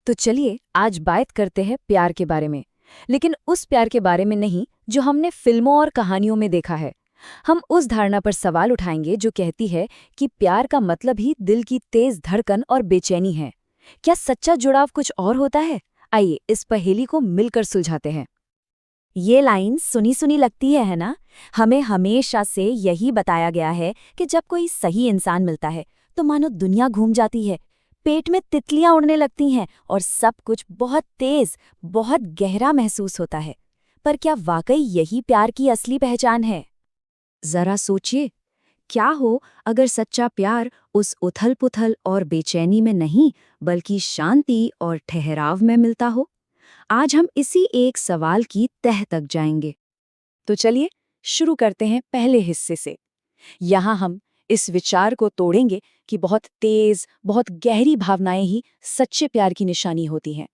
तो चलिए आज बात करते हैं प्यार के बारे में। लेकिन उस प्यार के बारे में नहीं जो हमने फिल्मों और कहानियों में देखा है। हम उस धारणा पर सवाल उठाएंगे जो कहती है कि प्यार का मतलब ही दिल की तेज धड़कन और बेचैनी है। क्या सच्चा जुड़ाव कुछ और होता है? आइए इस पहेली को मिलकर सुलझाते हैं। ये लाइन सुनी सुनी लगती है ना? हमें हमेशा से यही बताया गया है कि जब कोई सही इंसान मिलता है तो मानो दुनिया घूम जाती है, पेट में तितलियां उड़ने लगती हैं और सब कुछ बहुत तेज, बहुत गहरा महसूस होता है। पर क्या वाकई यही प्यार की असली पहचान है? जरा सोचिए, क्या हो अगर सच्चा प्यार उस उथल-पुथल और बेचैनी में नहीं, बल्कि शांति और ठहराव में मिलता हो? आज हम इसी एक सवाल की तह तक जाएंगे। तो चलिए शुरू करते हैं पहले हिस्से से। यहाँ हम इस विचार को तोड़ेंगे कि बहुत तेज, बहुत गहरी भावनाएं ही सच्चे प्यार की निशानी होती हैं।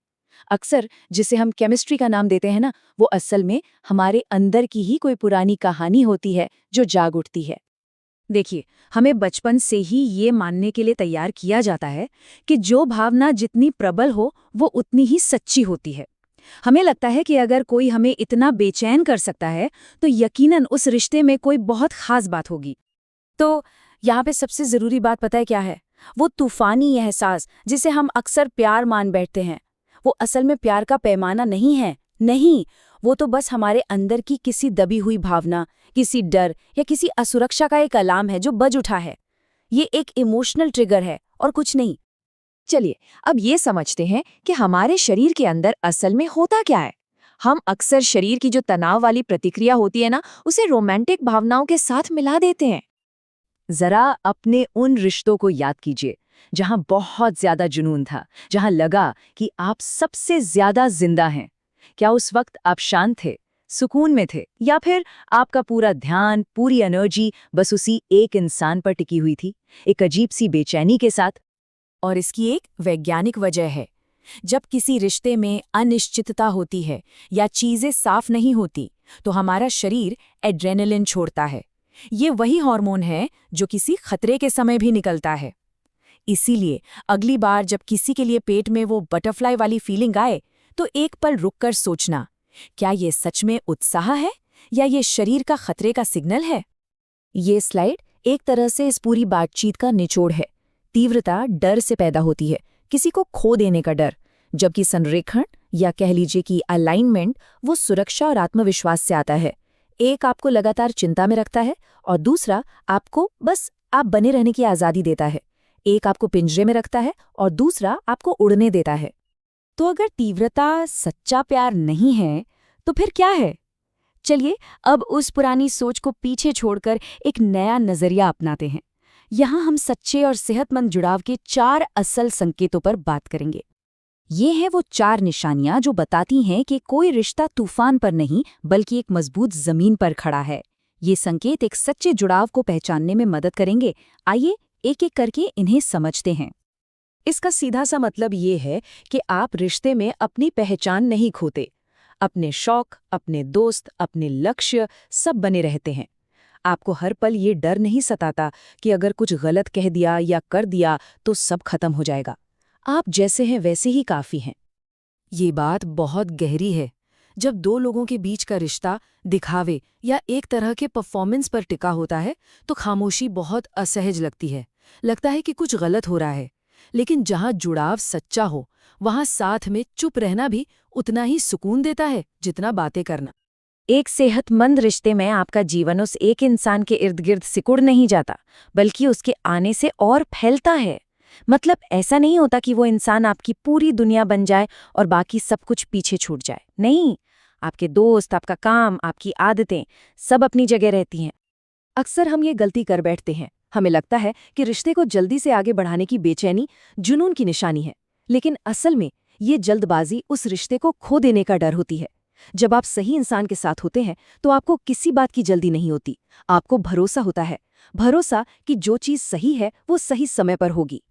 अक्सर जिसे हम केमिस्ट्री का नाम देते हैं ना, वो असल में हमारे अंदर की ही कोई पुरानी कहानी होती है जो जाग उठती है। देखिए, हमें बचपन से ही ये मानने के लिए तैयार किया जाता है कि जो भावना जितनी प्रबल हो वो उतनी ही सच्ची होती है। हमें लगता है कि अगर कोई हमें इतना बेचैन कर सकता है तो यकीनन उस रिश्ते में कोई बहुत खास बात होगी। तो यहाँ पे सबसे जरूरी बात पता है क्या है? वो तूफानी एहसास जिसे हम अक्सर प्यार मान बैठते हैं, वो असल में प्यार का पैमाना नहीं है। नहीं, वो तो बस हमारे अंदर की किसी दबी हुई भावना, किसी डर या किसी असुरक्षा का एक अलार्म है जो बज उठा है। ये एक इमोशनल ट्रिगर है और कुछ नहीं। चलिए अब ये समझते हैं कि हमारे शरीर के अंदर असल में होता क्या है। हम अक्सर शरीर की जो तनाव वाली प्रतिक्रिया होती है ना, उसे रोमांटिक भावनाओं के साथ मिला देते हैं। जरा अपने उन रिश्तों को याद कीजिए जहां बहुत ज्यादा जुनून था, जहां लगा कि आप सबसे ज्यादा जिंदा हैं। क्या उस वक्त आप शांत थे, सुकून में थे, या फिर आपका पूरा ध्यान, पूरी एनर्जी बस उसी एक इंसान पर टिकी हुई थी, एक अजीब सी बेचैनी के साथ? और इसकी एक वैज्ञानिक वजह है। जब किसी रिश्ते में अनिश्चितता होती है या चीजें साफ नहीं होती, तो हमारा शरीर एड्रेनलिन छोड़ता है। ये वही हार्मोन है जो किसी खतरे के समय भी निकलता है। इसीलिए अगली बार जब किसी के लिए पेट में वो बटरफ्लाई वाली फीलिंग आए, तो एक पल रुककर सोचना, क्या ये सच में उत्साह है या ये शरीर का खतरे का सिग्नल है? ये स्लाइड एक तरह से इस पूरी बातचीत का निचोड़ है। तीव्रता डर से पैदा होती है, किसी को खो देने का डर, जबकि संरेखण या कह लीजिए कि अलाइनमेंट वो सुरक्षा और आत्मविश्वास से आता है। एक आपको लगातार चिंता में रखता है और दूसरा आपको बस आप बने रहने की आज़ादी देता है। एक आपको पिंजरे में रखता है और दूसरा आपको उड़ने देता है। तो अगर तीव्रता सच्चा प्यार नहीं है, तो फिर क्या है? चलिए अब उस पुरानी सोच को पीछे छोड़कर एक नया नजरिया अपनाते हैं। यहाँ हम सच्चे और सेहतमंद जुड़ाव के 4 असल संकेतों पर बात करेंगे। ये हैं वो 4 निशानियां जो बताती हैं कि कोई रिश्ता तूफान पर नहीं, बल्कि एक मजबूत जमीन पर खड़ा है। ये संकेत एक सच्चे जुड़ाव को पहचानने में मदद करेंगे। आइए एक एक करके इन्हें समझते हैं। इसका सीधा सा मतलब ये है कि आप रिश्ते में अपनी पहचान नहीं खोते। अपने शौक, अपने दोस्त, अपने लक्ष्य सब बने रहते हैं। आपको हर पल ये डर नहीं सताता कि अगर कुछ गलत कह दिया या कर दिया तो सब खत्म हो जाएगा। आप जैसे हैं वैसे ही काफी हैं। ये बात बहुत गहरी है। जब 2 लोगों के बीच का रिश्ता दिखावे या एक तरह के परफॉर्मेंस पर टिका होता है, तो खामोशी बहुत असहज लगती है। लगता है कि कुछ गलत हो रहा है। लेकिन जहां जुड़ाव सच्चा हो, वहां साथ में चुप रहना भी उतना ही सुकून देता है जितना बातें करना। एक सेहतमंद रिश्ते में आपका जीवन उस एक इंसान के इर्द गिर्द सिकुड़ नहीं जाता, बल्कि उसके आने से और फैलता है। मतलब ऐसा नहीं होता कि वो इंसान आपकी पूरी दुनिया बन जाए और बाकी सब कुछ पीछे छूट जाए। नहीं, आपके दोस्त, आपका काम, आपकी आदतें सब अपनी जगह रहती हैं। अक्सर हम ये गलती कर बैठते हैं। हमें लगता है कि रिश्ते को जल्दी से आगे बढ़ाने की बेचैनी जुनून की निशानी है, लेकिन असल में ये जल्दबाजी उस रिश्ते को खो देने का डर होती है। जब आप सही इंसान के साथ होते हैं तो आपको किसी बात की जल्दी नहीं होती। आपको भरोसा होता है, भरोसा कि जो चीज सही है वो सही समय पर होगी।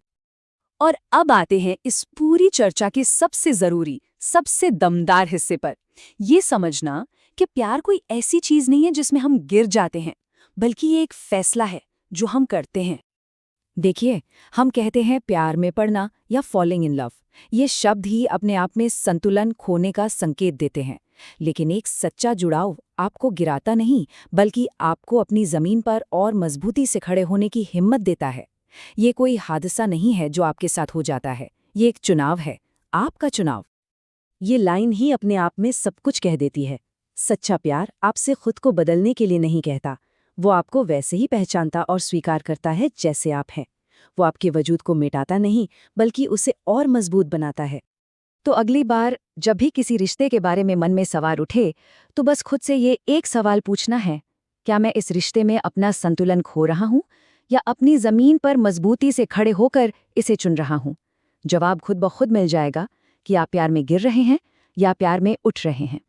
और अब आते हैं इस पूरी चर्चा के सबसे जरूरी, सबसे दमदार हिस्से पर। ये समझना कि प्यार कोई ऐसी चीज नहीं है जिसमें हम गिर जाते हैं, बल्कि ये एक फैसला है जो हम करते हैं। देखिए, हम कहते हैं प्यार में पड़ना या फॉलिंग इन लव। ये शब्द ही अपने आप में संतुलन खोने का संकेत देते हैं। लेकिन एक सच्चा जुड़ाव आपको गिराता नहीं, बल्कि आपको अपनी जमीन पर और मजबूती से खड़े होने की हिम्मत देता है। ये कोई हादसा नहीं है जो आपके साथ हो जाता है, ये एक चुनाव है, आपका चुनाव। ये लाइन ही अपने आप में सब कुछ कह देती है। सच्चा प्यार आपसे खुद को बदलने के लिए नहीं कहता, वो आपको वैसे ही पहचानता और स्वीकार करता है जैसे आप हैं। वो आपके वजूद को मिटाता नहीं, बल्कि उसे और मजबूत बनाता है। तो अगली बार जब भी किसी रिश्ते के बारे में मन में सवाल उठे, तो बस खुद से ये एक सवाल पूछना है, क्या मैं इस रिश्ते में अपना संतुलन खो रहा हूँ या अपनी जमीन पर मजबूती से खड़े होकर इसे चुन रहा हूँ? जवाब खुद ब खुद मिल जाएगा कि आप प्यार में गिर रहे हैं या प्यार में उठ रहे हैं।